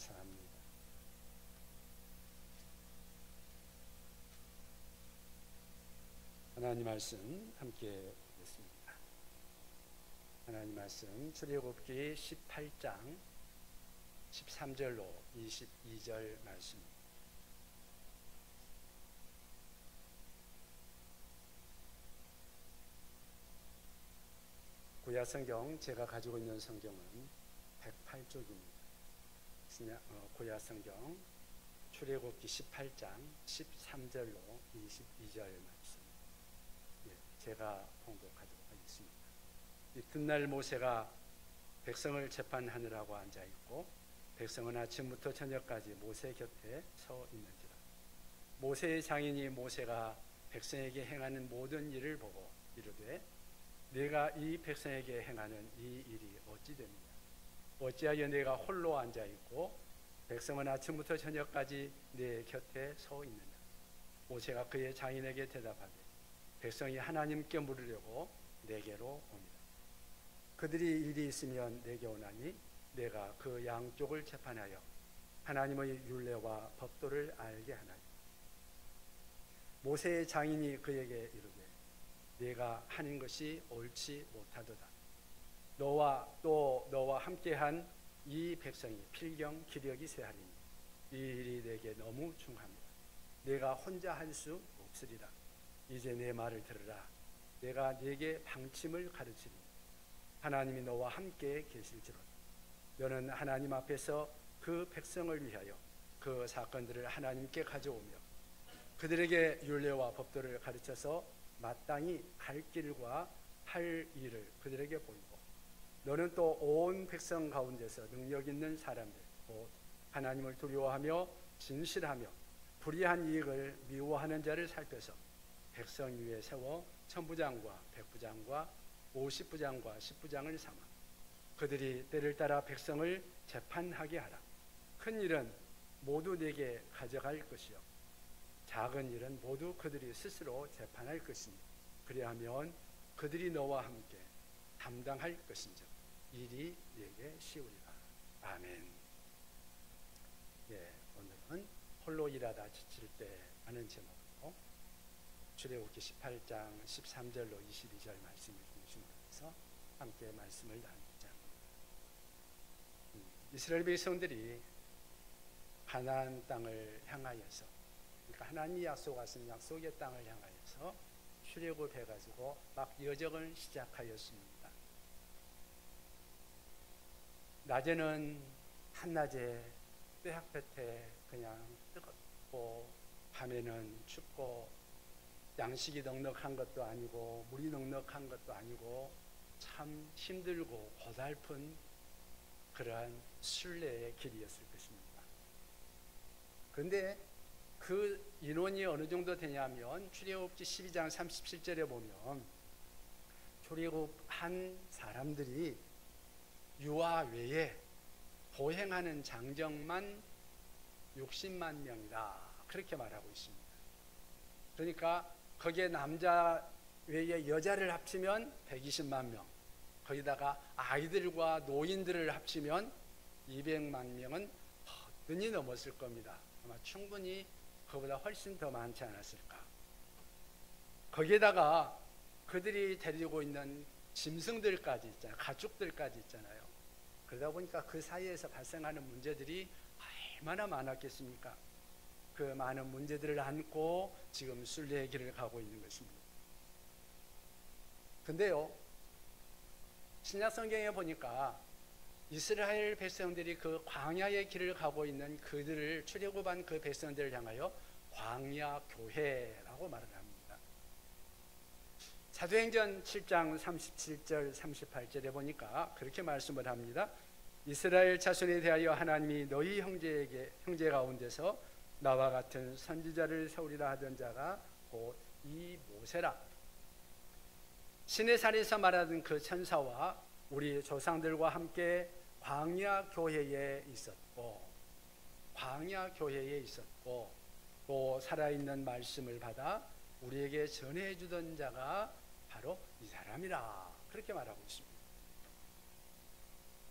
감사합니다. 하나님 말씀 함께 보겠습니다. 하나님 말씀 출애굽기 18장 13절로 22절 말씀입니다. 구약 성경, 제가 가지고 있는 성경은 108쪽입니다. 구약 성경 출애굽기 18장 13절로 22절 말씀, 제가 봉독하도록 하겠습니다. 이튿날 모세가 백성을 재판하느라고 앉아있고 백성은 아침부터 저녁까지 모세 곁에 서 있는지라. 모세의 장인이 모세가 백성에게 행하는 모든 일을 보고 이르되 내가 이 백성에게 행하는 이 일이 어찌 되느냐? 어찌하여 내가 홀로 앉아있고 백성은 아침부터 저녁까지 내 곁에 서 있느냐? 모세가 그의 장인에게 대답하되 백성이 하나님께 물으려고 내게로 옵니다. 그들이 일이 있으면 내게 오나니 내가 그 양쪽을 재판하여 하나님의 율례와 법도를 알게 하나니. 모세의 장인이 그에게 이르되 네가 하는 것이 옳지 못하도다. 너와 함께한 이 백성이 필경 기력이 쇠하리니 이 일이 내게 너무 중합니다. 내가 혼자 할 수 없으리라. 이제 내 말을 들으라. 내가 네게 방침을 가르치리니 하나님이 너와 함께 계실지로다. 너는 하나님 앞에서 그 백성을 위하여 그 사건들을 하나님께 가져오며 그들에게 율례와 법도를 가르쳐서 마땅히 갈 길과 할 일을 그들에게 보이고 너는 또 온 백성 가운데서 능력 있는 사람들 곧 하나님을 두려워하며 진실하며 불의한 이익을 미워하는 자를 살펴서 백성 위에 세워 천부장과 백부장과 50부장과 10부장을 삼아 그들이 때를 따라 백성을 재판하게 하라. 큰 일은 모두 내게 가져갈 것이요 작은 일은 모두 그들이 스스로 재판할 것이니 그리하면 그들이 너와 함께 담당할 것인즉 일이 내게 쉬우리라. 아멘. 오늘은 홀로 일하다 지칠 때 하는 제목으로 출애굽기 18장 13절로 22절 말씀을 중심으로 함께 말씀을 나누자. 이스라엘 백성들이 가나안 땅을 향하여서, 그러니까 하나님이 약속하신 약속의 땅을 향하여서 출애굽해가지고 막 여정을 시작하였습니다. 낮에는 한낮에 떼학볕에 그냥 뜨겁고 밤에는 춥고 양식이 넉넉한 것도 아니고 물이 넉넉한 것도 아니고 참 힘들고 고달픈 그러한 순례의 길이었을 것입니다. 그런데 그 인원이 어느 정도 되냐면 출애굽기 12장 37절에 보면 출애굽한 사람들이 유아 외에 보행하는 장정만 60만 명이다 그렇게 말하고 있습니다. 그러니까 거기에 남자 외에 여자를 합치면 120만 명, 거기다가 아이들과 노인들을 합치면 200만 명은 거뜬히 넘었을 겁니다. 아마 충분히 그보다 훨씬 더 많지 않았을까. 거기에다가 그들이 데리고 있는 짐승들까지 있잖아요. 가축들까지 있잖아요. 그러다 보니까 그 사이에서 발생하는 문제들이 얼마나 많았겠습니까? 그 많은 문제들을 안고 지금 순례의 길을 가고 있는 것입니다. 근데요, 신약 성경에 보니까 이스라엘 백성들이 그 광야의 길을 가고 있는 그들을 출애굽한 그 백성들을 향하여 광야 교회라고 말을 합니다. 사도행전 7장 37절 38절에 보니까 그렇게 말씀을 합니다. 이스라엘 자손에 대하여 하나님이 너희 형제 가운데서 나와 같은 선지자를 세우리라 하던 자가 곧 이 모세라. 시내산에서 말하던 그 천사와 우리 조상들과 함께 광야 교회에 있었고 또 살아있는 말씀을 받아 우리에게 전해주던 자가 바로 이 사람이라 그렇게 말하고 있습니다.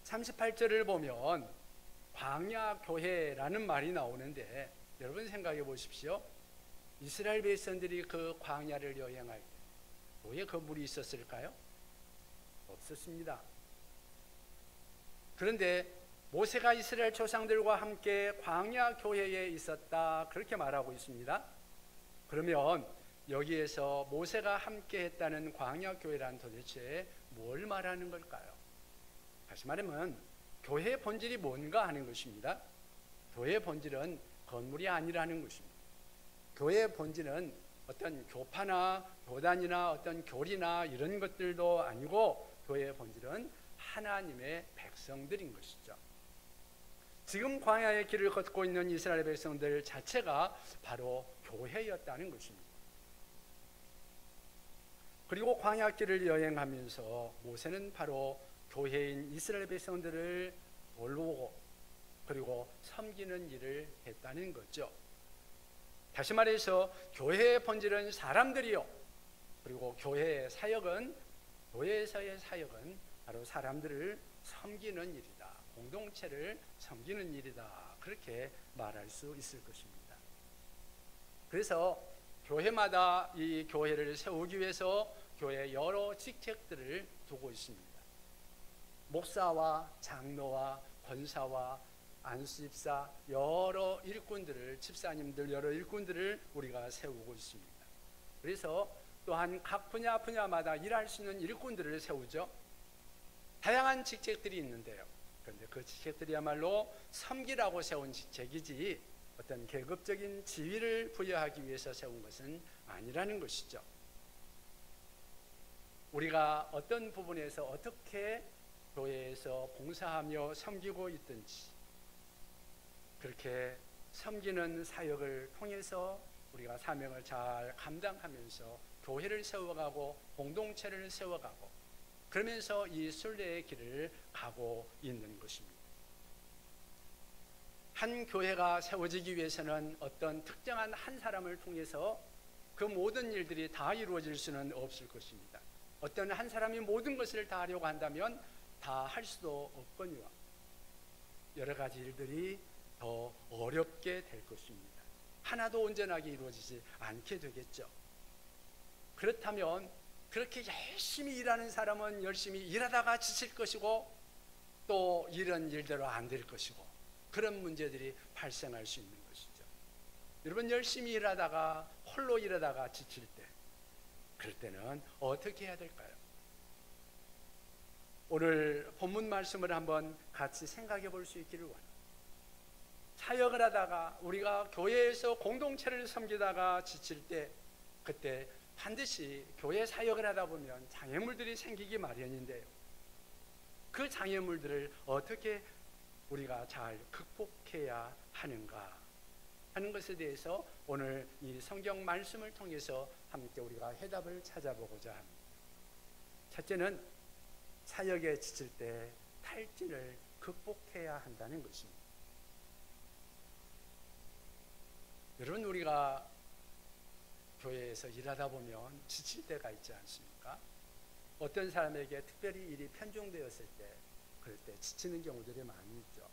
38절을 보면 광야 교회라는 말이 나오는데 여러분 생각해 보십시오. 이스라엘 백성들이 그 광야를 여행할 때 교회 건물이 있었을까요? 없었습니다. 그런데 모세가 이스라엘 조상들과 함께 광야 교회에 있었다 그렇게 말하고 있습니다. 그러면 여기에서 모세가 함께 했다는 광야 교회란 도대체 뭘 말하는 걸까요? 다시 말하면 교회의 본질이 뭔가 하는 것입니다. 교회의 본질은 건물이 아니라는 것입니다. 교회의 본질은 어떤 교파나 교단이나 어떤 교리나 이런 것들도 아니고 교회의 본질은 하나님의 백성들인 것이죠. 지금 광야의 길을 걷고 있는 이스라엘 백성들 자체가 바로 교회였다는 것입니다. 그리고 광야 길을 여행하면서 모세는 바로 교회인 이스라엘 백성들을 돌보고 그리고 섬기는 일을 했다는 거죠. 다시 말해서 교회의 본질은 사람들이요. 그리고 교회의 사역은 교회에서의 사역은 바로 사람들을 섬기는 일이다. 공동체를 섬기는 일이다. 그렇게 말할 수 있을 것입니다. 그래서 교회마다 이 교회를 세우기 위해서 교회에 여러 직책들을 두고 있습니다. 목사와 장로와 권사와 안수집사 여러 일꾼들을 집사님들 여러 일꾼들을 우리가 세우고 있습니다. 그래서 또한 각 분야마다 일할 수 있는 일꾼들을 세우죠. 다양한 직책들이 있는데요. 그런데 그 직책들이야말로 섬기라고 세운 직책이지 어떤 계급적인 지위를 부여하기 위해서 세운 것은 아니라는 것이죠. 우리가 어떤 부분에서 어떻게 교회에서 봉사하며 섬기고 있든지 그렇게 섬기는 사역을 통해서 우리가 사명을 잘 감당하면서 교회를 세워가고 공동체를 세워가고 그러면서 이 순례의 길을 가고 있는 것입니다. 한 교회가 세워지기 위해서는 어떤 특정한 한 사람을 통해서 그 모든 일들이 다 이루어질 수는 없을 것입니다. 어떤 한 사람이 모든 것을 다 하려고 한다면 다 할 수도 없거니와 여러 가지 일들이 더 어렵게 될 것입니다. 하나도 온전하게 이루어지지 않게 되겠죠. 그렇다면 그렇게 열심히 일하는 사람은 열심히 일하다가 지칠 것이고 또 이런 일대로 안 될 것이고 그런 문제들이 발생할 수 있는 것이죠. 여러분 열심히 일하다가 홀로 일하다가 지칠 때 그럴 때는 어떻게 해야 될까요? 오늘 본문 말씀을 한번 같이 생각해 볼 수 있기를 원합니다. 사역을 하다가 우리가 교회에서 공동체를 섬기다가 지칠 때 그때 반드시 교회 사역을 하다 보면 장애물들이 생기기 마련인데요. 그 장애물들을 어떻게 우리가 잘 극복해야 하는가 하는 것에 대해서 오늘 이 성경 말씀을 통해서 함께 우리가 해답을 찾아보고자 합니다. 첫째는 사역에 지칠 때 탈진을 극복해야 한다는 것입니다. 여러분 우리가 교회에서 일하다 보면 지칠 때가 있지 않습니까? 어떤 사람에게 특별히 일이 편중되었을 때 그럴 때 지치는 경우들이 많이 있죠.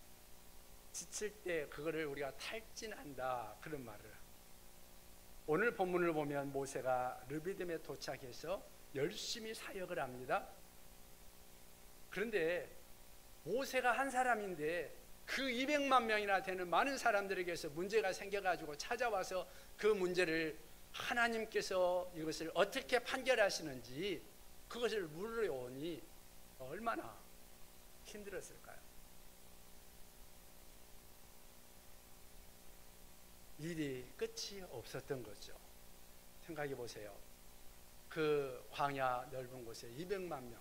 지칠 때 그거를 우리가 탈진한다 그런 말을 합니다. 오늘 본문을 보면 모세가 르비딤에 도착해서 열심히 사역을 합니다. 그런데 모세가 한 사람인데 그 200만 명이나 되는 많은 사람들에게서 문제가 생겨가지고 찾아와서 그 문제를 하나님께서 이것을 어떻게 판결하시는지 그것을 물어오니 얼마나 힘들었을까요? 일이 끝이 없었던 거죠. 생각해 보세요. 그 광야 넓은 곳에 200만 명,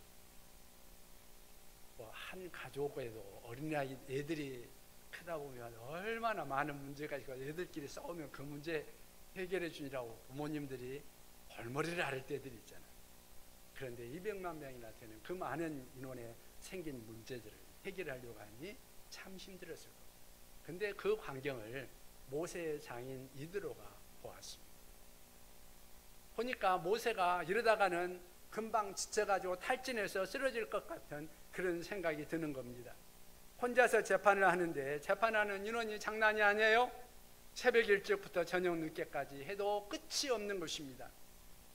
한 가족에도 어린아이 애들이 크다 보면 얼마나 많은 문제가 있고 애들끼리 싸우면 그 문제 해결해 주니라고 부모님들이 골머리를 앓을 때들이 있잖아요. 그런데 200만 명이나 되는 그 많은 인원에 생긴 문제들을 해결하려고 하니 참 힘들었을 거예요. 근데 그 광경을 모세의 장인 이드로가 보았습니다. 보니까 모세가 이러다가는 금방 지쳐가지고 탈진해서 쓰러질 것 같은 그런 생각이 드는 겁니다. 혼자서 재판을 하는데 재판하는 인원이 장난이 아니에요. 새벽 일찍부터 저녁 늦게까지 해도 끝이 없는 것입니다.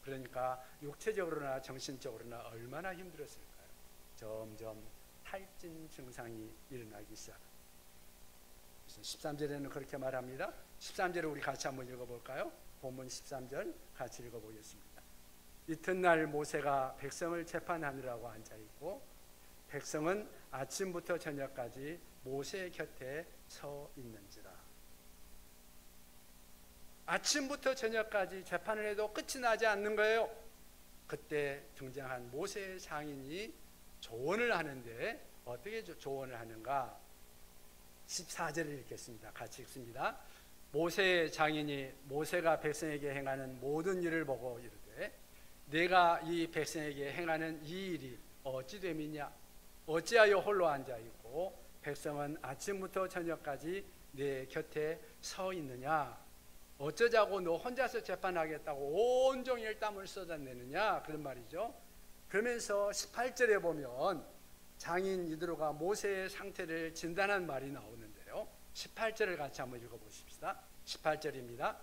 그러니까 육체적으로나 정신적으로나 얼마나 힘들었을까요? 점점 탈진 증상이 일어나기 시작합니다. 13절에는 그렇게 말합니다. 13절을 우리 같이 한번 읽어볼까요? 본문 13절 같이 읽어보겠습니다. 이튿날 모세가 백성을 재판하느라고 앉아있고 백성은 아침부터 저녁까지 모세 곁에 서 있는지라. 아침부터 저녁까지 재판을 해도 끝이 나지 않는 거예요. 그때 등장한 모세 장인이 조언을 하는데 어떻게 조언을 하는가? 14절을 읽겠습니다. 같이 읽습니다. 모세 장인이 모세가 백성에게 행하는 모든 일을 보고 이르되 내가 이 백성에게 행하는 이 일이 어찌 됨이냐? 어찌하여 홀로 앉아있고 백성은 아침부터 저녁까지 내 곁에 서 있느냐? 어쩌자고 너 혼자서 재판하겠다고 온종일 땀을 쏟아내느냐? 그런 말이죠. 그러면서 18절에 보면 장인 이드로가 모세의 상태를 진단한 말이 나오는데요. 18절을 같이 한번 읽어보십시다. 18절입니다.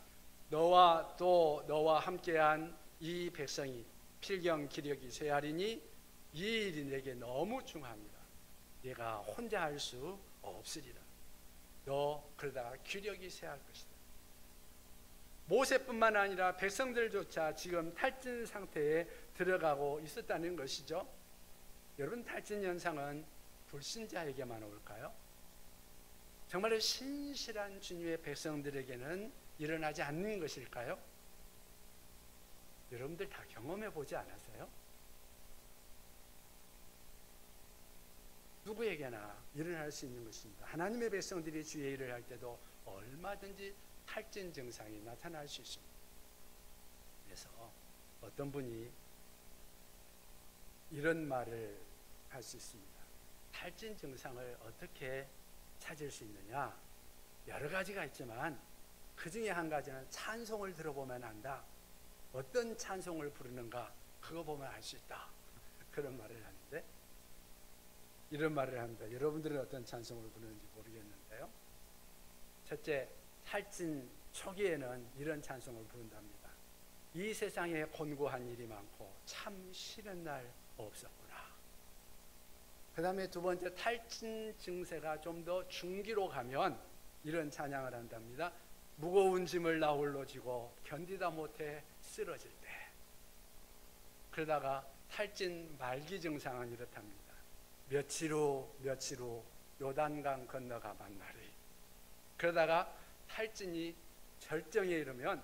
너와 또 너와 함께한 이 백성이 필경 기력이 쇠하리니 이 일이 내게 너무 중합니다. 내가 혼자 할 수 없으리라. 너 그러다가 기력이 쇠할 것이다. 모세뿐만 아니라 백성들조차 지금 탈진 상태에 들어가고 있었다는 것이죠. 여러분, 탈진 현상은 불신자에게만 올까요? 정말로 신실한 주님의 백성들에게는 일어나지 않는 것일까요? 여러분들 다 경험해 보지 않았어요? 누구에게나 일어날 수 있는 것입니다. 하나님의 백성들이 주의 일을 할 때도 얼마든지 탈진 증상이 나타날 수 있습니다. 그래서 어떤 분이 이런 말을 할 수 있습니다. 탈진 증상을 어떻게 찾을 수 있느냐? 여러 가지가 있지만 그 중에 한 가지는 찬송을 들어보면 안다. 어떤 찬송을 부르는가 그거 보면 알 수 있다. 그런 말을 하는데 이런 말을 합니다. 여러분들은 어떤 찬송을 부르는지 모르겠는데요. 첫째, 탈진 초기에는 이런 찬송을 부른답니다. 이 세상에 곤고한 일이 많고 참 쉬는 날 없었구나. 그 다음에 두 번째, 탈진 증세가 좀 더 중기로 가면 이런 찬양을 한답니다. 무거운 짐을 나 홀로 지고 견디다 못해 쓰러질 때. 그러다가 탈진 말기 증상은 이렇답니다. 며칠 후 요단강 건너가 만나리. 그러다가 탈진이 절정에 이르면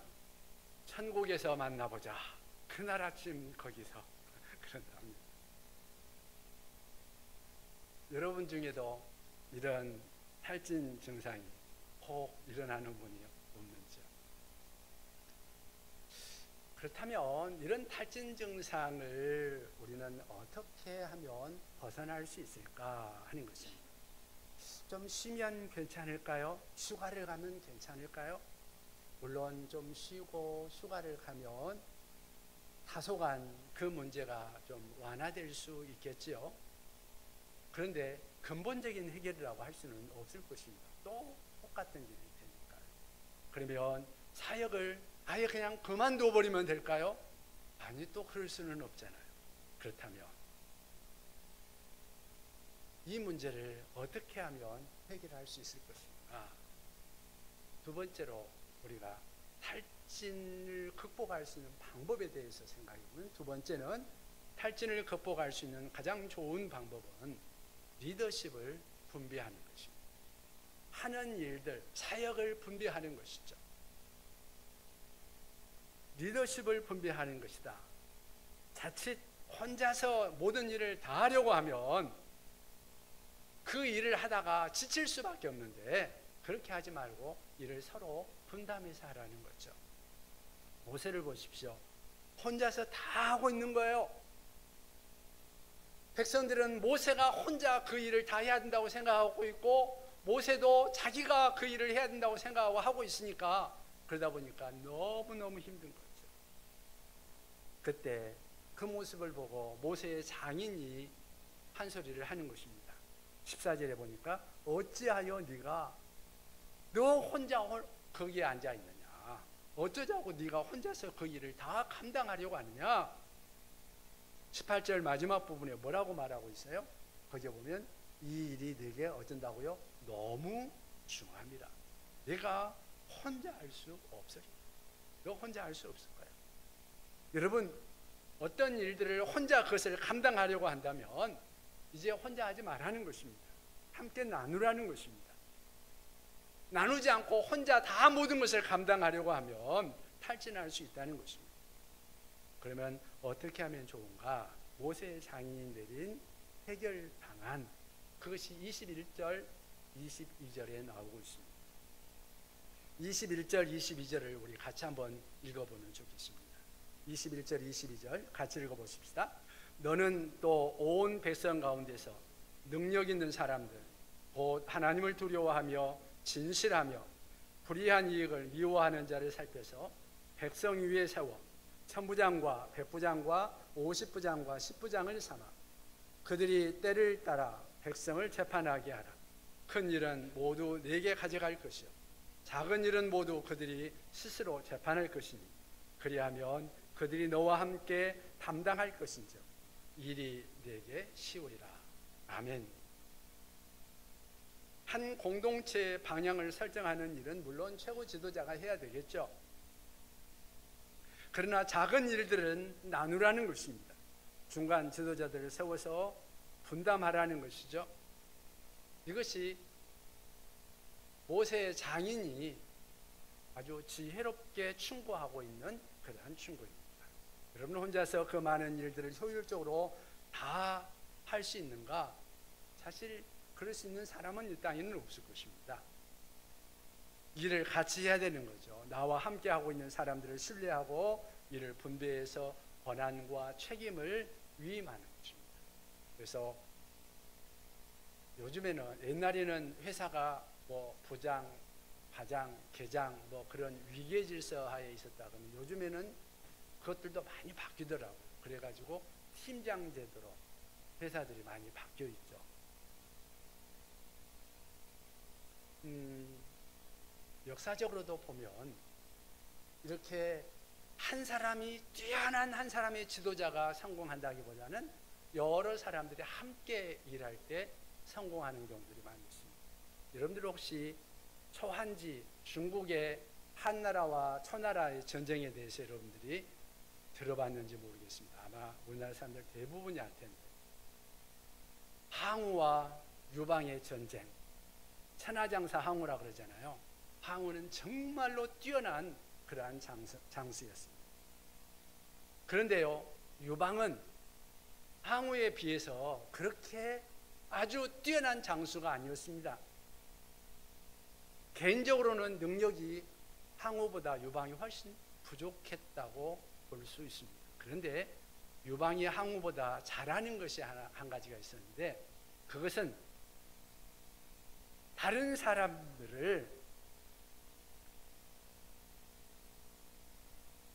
천국에서 만나보자. 그날 아침 거기서 그런답니다. 여러분 중에도 이런 탈진 증상이 꼭 일어나는 분이 없는지요? 그렇다면 이런 탈진 증상을 우리는 어떻게 하면 벗어날 수 있을까 하는 것입니다. 좀 쉬면 괜찮을까요? 휴가를 가면 괜찮을까요? 물론 좀 쉬고 휴가를 가면 다소간 그 문제가 좀 완화될 수 있겠지요. 그런데 근본적인 해결이라고 할 수는 없을 것입니다. 또 똑같은 일이 되니까요. 그러면 사역을 아예 그냥 그만둬 버리면 될까요? 아니, 또 그럴 수는 없잖아요. 그렇다면 이 문제를 어떻게 하면 해결할 수 있을 것인가? 두 번째로 우리가 탈진을 극복할 수 있는 방법에 대해서 생각해 보면, 두 번째는 탈진을 극복할 수 있는 가장 좋은 방법은 리더십을 분배하는 것입니다. 하는 일들, 사역을 분배하는 것이죠. 리더십을 분배하는 것이다. 자칫 혼자서 모든 일을 다 하려고 하면 그 일을 하다가 지칠 수밖에 없는데, 그렇게 하지 말고 일을 서로 분담해서 하라는 거죠. 모세를 보십시오. 혼자서 다 하고 있는 거예요. 백성들은 모세가 혼자 그 일을 다 해야 된다고 생각하고 있고, 모세도 자기가 그 일을 해야 된다고 생각하고 하고 있으니까, 그러다 보니까 너무너무 힘든 거죠. 그때 그 모습을 보고 모세의 장인이 한 소리를 하는 것입니다. 14절에 보니까 어찌하여 네가 너 혼자 거기에 앉아 있느냐, 어쩌자고 네가 혼자서 그 일을 다 감당하려고 하느냐. 18절 마지막 부분에 뭐라고 말하고 있어요? 거기에 보면 이 일이 네게 어쩐다고요? 너무 중합니다. 내가 혼자 할 수 없으리. 너 혼자 할 수 없을 거야. 여러분, 어떤 일들을 혼자 그것을 감당하려고 한다면 이제 혼자 하지 말라는 것입니다. 함께 나누라는 것입니다. 나누지 않고 혼자 다 모든 것을 감당하려고 하면 탈진할 수 있다는 것입니다. 그러면 어떻게 하면 좋은가? 모세의 장인이 내린 해결 방안, 그것이 21절, 22절에 나오고 있습니다. 21절, 22절을 우리 같이 한번 읽어보면 좋겠습니다. 21절, 22절 같이 읽어보십시다. 너는 또 온 백성 가운데서 능력 있는 사람들, 곧 하나님을 두려워하며 진실하며 불의한 이익을 미워하는 자를 살펴서 백성 위에 세워 천부장과 백부장과 50부장과 10부장을 삼아 그들이 때를 따라 백성을 재판하게 하라. 큰 일은 모두 내게 가져갈 것이요 작은 일은 모두 그들이 스스로 재판할 것이니 그리하면 그들이 너와 함께 담당할 것인즉 일이 내게 쉬우리라. 아멘. 한 공동체의 방향을 설정하는 일은 물론 최고 지도자가 해야 되겠죠. 그러나 작은 일들은 나누라는 것입니다. 중간 지도자들을 세워서 분담하라는 것이죠. 이것이 모세의 장인이 아주 지혜롭게 충고하고 있는 그러한 충고입니다. 여러분 혼자서 그 많은 일들을 효율적으로 다 할 수 있는가? 사실 그럴 수 있는 사람은 이 땅에는 없을 것입니다. 일을 같이 해야 되는 거죠. 나와 함께 하고 있는 사람들을 신뢰하고 이를 분배해서 권한과 책임을 위임하는 것입니다. 그래서 요즘에는, 옛날에는 회사가 뭐 부장, 과장, 계장 뭐 그런 위계 질서 하에 있었다 그러면 요즘에는 그것들도 많이 바뀌더라고요. 그래가지고 팀장 제도로 회사들이 많이 바뀌어 있죠. 역사적으로도 보면 이렇게 한 사람이, 뛰어난 한 사람의 지도자가 성공한다기보다는 여러 사람들이 함께 일할 때 성공하는 경우들이 많이 있습니다. 여러분들 혹시 초한지 중국의 한나라와 초나라의 전쟁에 대해서 여러분들이 들어봤는지 모르겠습니다. 아마 우리나라 사람들 대부분이 알 텐데, 항우와 유방의 전쟁, 천하장사 항우라 그러잖아요. 항우는 정말로 뛰어난 그러한 장수였습니다. 그런데요, 유방은 항우에 비해서 그렇게 아주 뛰어난 장수가 아니었습니다. 개인적으로는 능력이 항우보다 유방이 훨씬 부족했다고 볼 수 있습니다. 그런데 유방이 항우보다 잘하는 것이 한 가지가 있었는데, 그것은 다른 사람들을,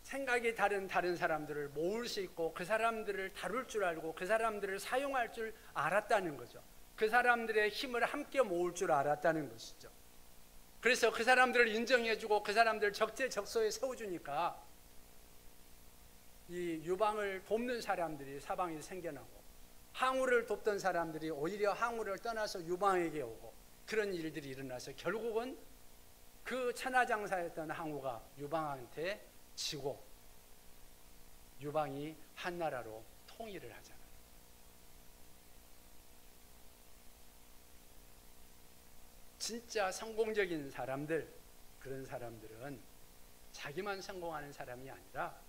생각이 다른 사람들을 모을 수 있고 그 사람들을 다룰 줄 알고 그 사람들을 사용할 줄 알았다는 거죠. 그 사람들의 힘을 함께 모을 줄 알았다는 것이죠. 그래서 그 사람들을 인정해주고 그 사람들을 적재적소에 세워주니까 이 유방을 돕는 사람들이 사방에 생겨나고, 항우를 돕던 사람들이 오히려 항우를 떠나서 유방에게 오고, 그런 일들이 일어나서 결국은 그 천하장사였던 항우가 유방한테 지고 유방이 한나라로 통일을 하잖아요. 진짜 성공적인 사람들, 그런 사람들은 자기만 성공하는 사람이 아니라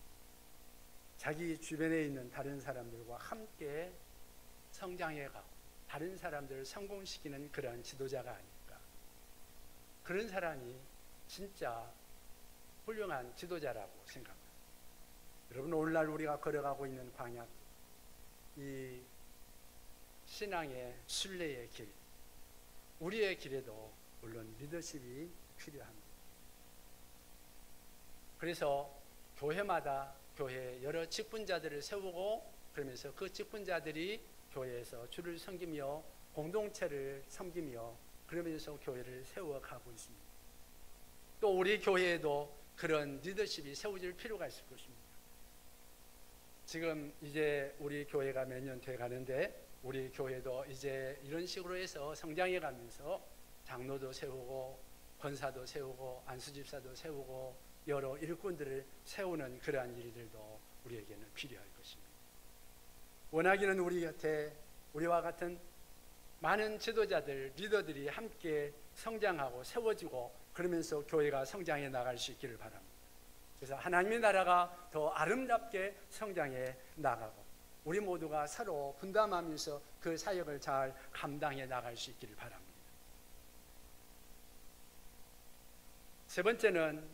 자기 주변에 있는 다른 사람들과 함께 성장해가고 다른 사람들을 성공시키는 그런 지도자가 아닐까. 그런 사람이 진짜 훌륭한 지도자라고 생각합니다. 여러분, 오늘날 우리가 걸어가고 있는 광야, 이 신앙의 순례의 길, 우리의 길에도 물론 리더십이 필요합니다. 그래서 교회마다 교회에 여러 직분자들을 세우고, 그러면서 그 직분자들이 교회에서 주를 섬기며 공동체를 섬기며 그러면서 교회를 세워가고 있습니다. 또 우리 교회에도 그런 리더십이 세워질 필요가 있을 것입니다. 지금 이제 우리 교회가 몇 년 돼 가는데 우리 교회도 이제 이런 식으로 해서 성장해 가면서 장로도 세우고 권사도 세우고 안수집사도 세우고 여러 일꾼들을 세우는 그러한 일들도 우리에게는 필요할 것입니다. 원하기는 우리 곁에 우리와 같은 많은 지도자들, 리더들이 함께 성장하고 세워지고 그러면서 교회가 성장해 나갈 수 있기를 바랍니다. 그래서 하나님의 나라가 더 아름답게 성장해 나가고 우리 모두가 서로 분담하면서 그 사역을 잘 감당해 나갈 수 있기를 바랍니다. 세 번째는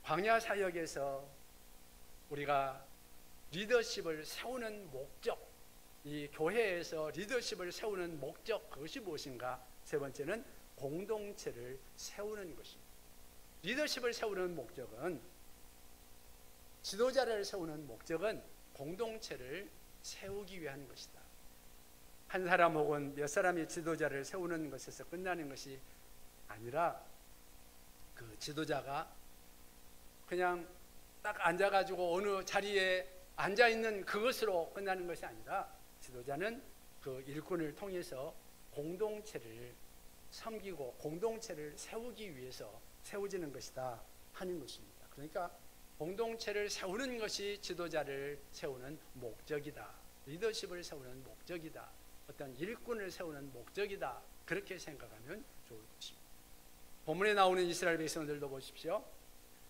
광야 사역에서 우리가 리더십을 세우는 목적, 이 교회에서 리더십을 세우는 목적, 그것이 무엇인가? 세 번째는 공동체를 세우는 것입니다. 리더십을 세우는 목적은, 지도자를 세우는 목적은 공동체를 세우기 위한 것이다. 한 사람 혹은 몇 사람이 지도자를 세우는 것에서 끝나는 것이 아니라 그 지도자가 그냥 딱 앉아가지고 어느 자리에 앉아있는 그것으로 끝나는 것이 아니라 지도자는 그 일꾼을 통해서 공동체를 섬기고 공동체를 세우기 위해서 세워지는 것이다 하는 것입니다. 그러니까 공동체를 세우는 것이 지도자를 세우는 목적이다. 리더십을 세우는 목적이다. 어떤 일꾼을 세우는 목적이다. 그렇게 생각하면 좋을 것입니다. 본문에 나오는 이스라엘 백성들도 보십시오.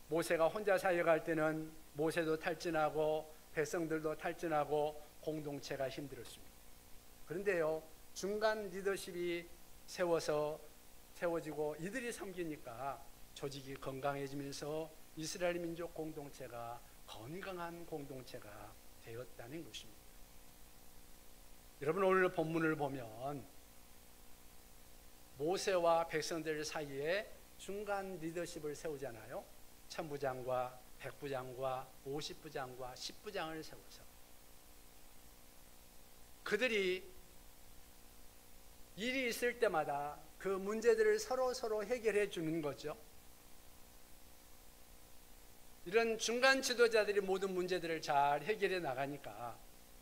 모세가 혼자 사역할 때는 모세도 탈진하고 백성들도 탈진하고 공동체가 힘들었습니다. 그런데요, 중간 리더십이 세워지고 이들이 섬기니까 조직이 건강해지면서 이스라엘 민족 공동체가 건강한 공동체가 되었다는 것입니다. 여러분, 오늘 본문을 보면 모세와 백성들 사이에 중간 리더십을 세우잖아요. 천부장과 백부장과 50부장과 10부장을 세워서 그들이 일이 있을 때마다 그 문제들을 서로 해결해 주는 거죠. 이런 중간 지도자들이 모든 문제들을 잘 해결해 나가니까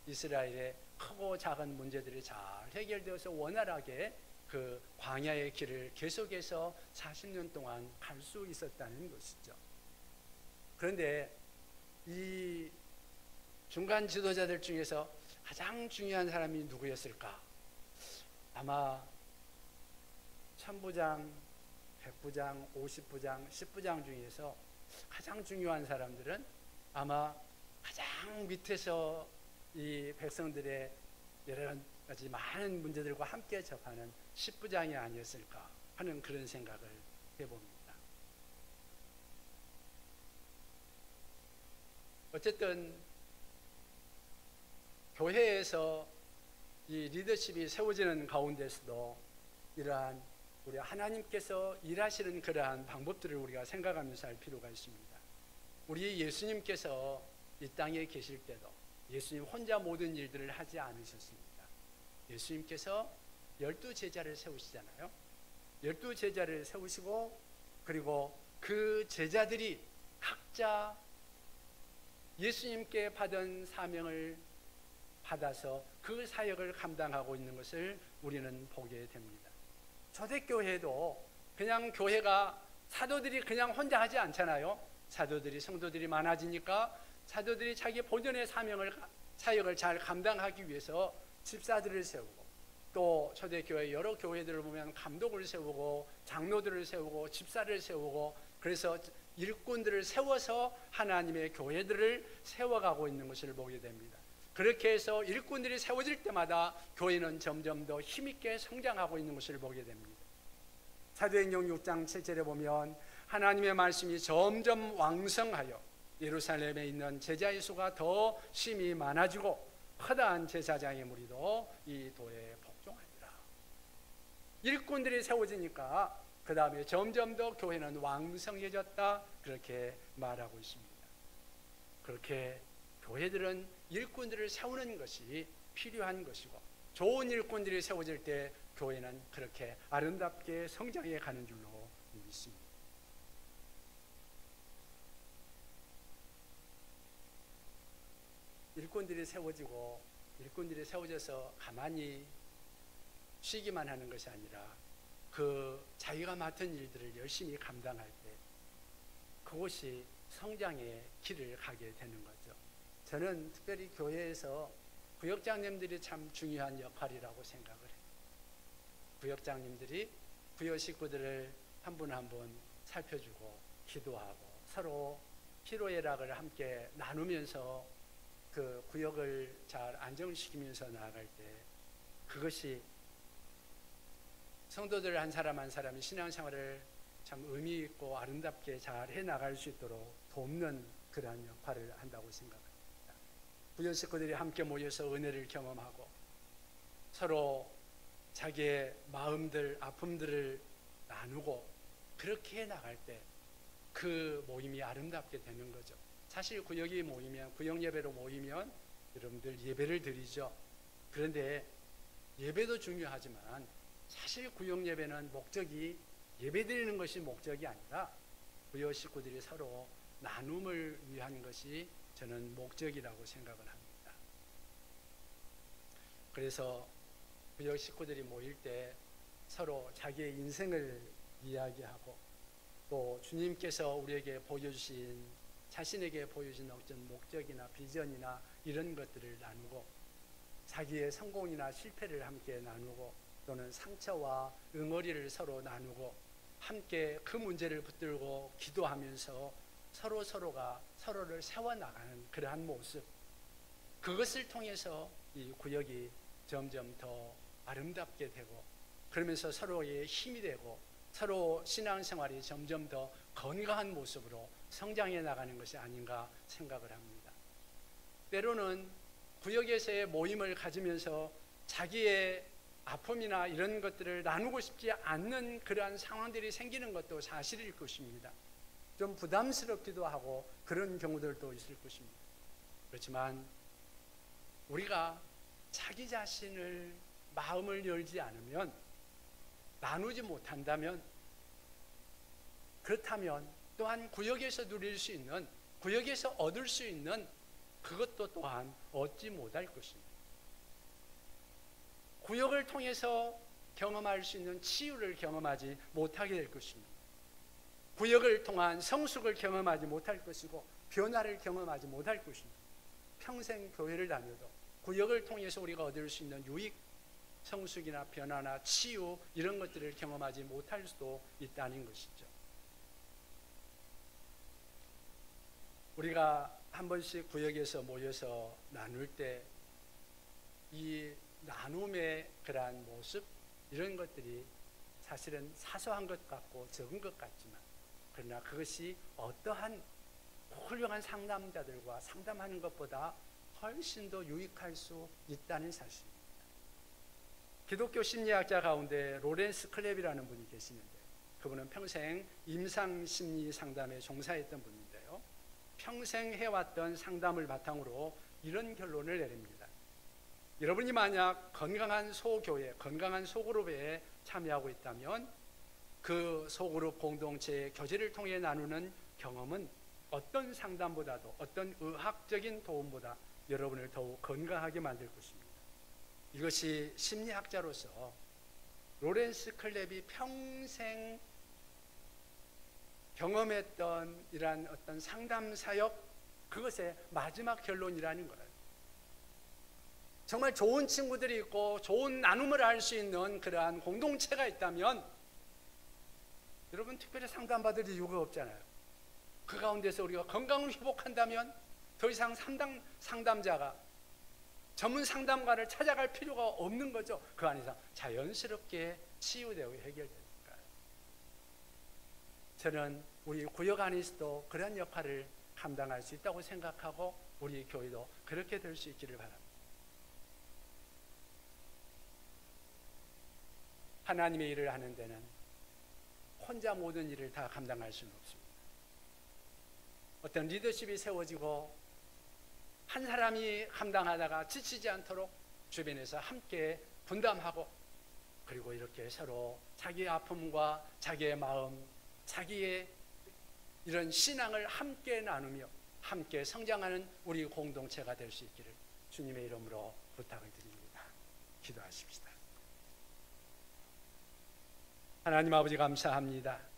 이스라엘의 크고 작은 문제들이 잘 해결되어서 원활하게 그 광야의 길을 계속해서 40년 동안 갈 수 있었다는 것이죠. 그런데 이 중간 지도자들 중에서 가장 중요한 사람이 누구였을까? 아마 천부장, 백부장, 50부장, 10부장 중에서 가장 중요한 사람들은 아마 가장 밑에서 이 백성들의 여러 가지 많은 문제들과 함께 접하는 10부장이 아니었을까 하는 그런 생각을 해봅니다. 어쨌든 교회에서 이 리더십이 세워지는 가운데서도 이러한 우리 하나님께서 일하시는 그러한 방법들을 우리가 생각하면서 할 필요가 있습니다. 우리 예수님께서 이 땅에 계실 때도 예수님 혼자 모든 일들을 하지 않으셨습니다. 예수님께서 12제자를 세우시잖아요. 12제자를 세우시고 그리고 그 제자들이 각자 예수님께 받은 사명을 받아서 그 사역을 감당하고 있는 것을 우리는 보게 됩니다. 초대교회도 그냥 교회가 사도들이 그냥 혼자 하지 않잖아요. 성도들이 많아지니까 사도들이 자기 본연의 사역을 잘 감당하기 위해서 집사들을 세우고 또 초대교회 여러 교회들을 보면 감독을 세우고 장로들을 세우고 집사를 세우고 그래서 일꾼들을 세워서 하나님의 교회들을 세워가고 있는 것을 보게 됩니다. 그렇게 해서 일꾼들이 세워질 때마다 교회는 점점 더 힘있게 성장하고 있는 것을 보게 됩니다. 사도행전 6장 7절에 보면 하나님의 말씀이 점점 왕성하여 예루살렘에 있는 제자의 수가 더 심히 많아지고 커다란 제사장의 무리도 이 도에 복종하니라. 일꾼들이 세워지니까 그 다음에 점점 더 교회는 왕성해졌다 그렇게 말하고 있습니다. 그렇게 교회들은 일꾼들을 세우는 것이 필요한 것이고 좋은 일꾼들이 세워질 때 교회는 그렇게 아름답게 성장해 가는 줄로 믿습니다. 일꾼들이 세워져서 가만히 쉬기만 하는 것이 아니라 그 자기가 맡은 일들을 열심히 감당할 때 그것이 성장의 길을 가게 되는 거죠. 저는 특별히 교회에서 구역장님들이 참 중요한 역할이라고 생각을 해요. 구역장님들이 구역 식구들을 한 분 한 분 살펴주고 기도하고 서로 희로애락을 함께 나누면서 그 구역을 잘 안정시키면서 나아갈 때 그것이 성도들 한 사람 한 사람이 신앙생활을 참 의미 있고 아름답게 잘 해나갈 수 있도록 돕는 그러한 역할을 한다고 생각합니다. 구역 식구들이 함께 모여서 은혜를 경험하고 서로 자기의 마음들, 아픔들을 나누고 그렇게 해나갈 때 그 모임이 아름답게 되는 거죠. 사실 구역이 모이면, 구역 예배로 모이면 여러분들 예배를 드리죠. 그런데 예배도 중요하지만 사실 구역 예배는 목적이 예배 드리는 것이 목적이 아니라 구역 식구들이 서로 나눔을 위한 것이 저는 목적이라고 생각을 합니다. 그래서 구역 식구들이 모일 때 서로 자기의 인생을 이야기하고 또 주님께서 우리에게 보여주신 자신에게 보여준 어떤 목적이나 비전이나 이런 것들을 나누고 자기의 성공이나 실패를 함께 나누고 또는 상처와 응어리를 서로 나누고 함께 그 문제를 붙들고 기도하면서 서로가 서로를 세워나가는 그러한 모습, 그것을 통해서 이 구역이 점점 더 아름답게 되고 그러면서 서로의 힘이 되고 서로 신앙생활이 점점 더 건강한 모습으로 성장해 나가는 것이 아닌가 생각을 합니다. 때로는 구역에서의 모임을 가지면서 자기의 아픔이나 이런 것들을 나누고 싶지 않는 그러한 상황들이 생기는 것도 사실일 것입니다. 좀 부담스럽기도 하고 그런 경우들도 있을 것입니다. 그렇지만 우리가 자기 자신을 마음을 열지 않으면 나누지 못한다면 그렇다면 또한 구역에서 누릴 수 있는 구역에서 얻을 수 있는 그것도 또한 얻지 못할 것입니다. 구역을 통해서 경험할 수 있는 치유를 경험하지 못하게 될 것입니다. 구역을 통한 성숙을 경험하지 못할 것이고 변화를 경험하지 못할 것입니다. 평생 교회를 다녀도 구역을 통해서 우리가 얻을 수 있는 유익, 성숙이나 변화나 치유 이런 것들을 경험하지 못할 수도 있다는 것이죠. 우리가 한 번씩 구역에서 모여서 나눌 때 이 나눔의 그러한 모습 이런 것들이 사실은 사소한 것 같고 적은 것 같지만 그러나 그것이 어떠한 훌륭한 상담자들과 상담하는 것보다 훨씬 더 유익할 수 있다는 사실입니다. 기독교 심리학자 가운데 로렌스 클랩이라는 분이 계시는데 그분은 평생 임상심리 상담에 종사했던 분인데요. 평생 해왔던 상담을 바탕으로 이런 결론을 내립니다. 여러분이 만약 건강한 소교회, 건강한 소그룹에 참여하고 있다면 그 소그룹 공동체의 교제를 통해 나누는 경험은 어떤 상담보다도 어떤 의학적인 도움보다 여러분을 더욱 건강하게 만들 것입니다. 이것이 심리학자로서 로렌스 클랩이 평생 경험했던 이러한 어떤 상담 사역 그것의 마지막 결론이라는 거예요. 정말 좋은 친구들이 있고 좋은 나눔을 할 수 있는 그러한 공동체가 있다면 여러분 특별히 상담받을 이유가 없잖아요. 그 가운데서 우리가 건강을 회복한다면 더 이상 상담자가 전문 상담가를 찾아갈 필요가 없는 거죠. 그 안에서 자연스럽게 치유되고 해결되니까요. 저는 우리 구역 안에서도 그런 역할을 감당할 수 있다고 생각하고 우리 교회도 그렇게 될 수 있기를 바랍니다. 하나님의 일을 하는 데는 혼자 모든 일을 다 감당할 수는 없습니다. 어떤 리더십이 세워지고 한 사람이 감당하다가 지치지 않도록 주변에서 함께 분담하고, 그리고 이렇게 서로 자기의 아픔과 자기의 마음, 자기의 이런 신앙을 함께 나누며 함께 성장하는 우리 공동체가 될 수 있기를 주님의 이름으로 부탁을 드립니다. 기도하십시다. 하나님 아버지, 감사합니다.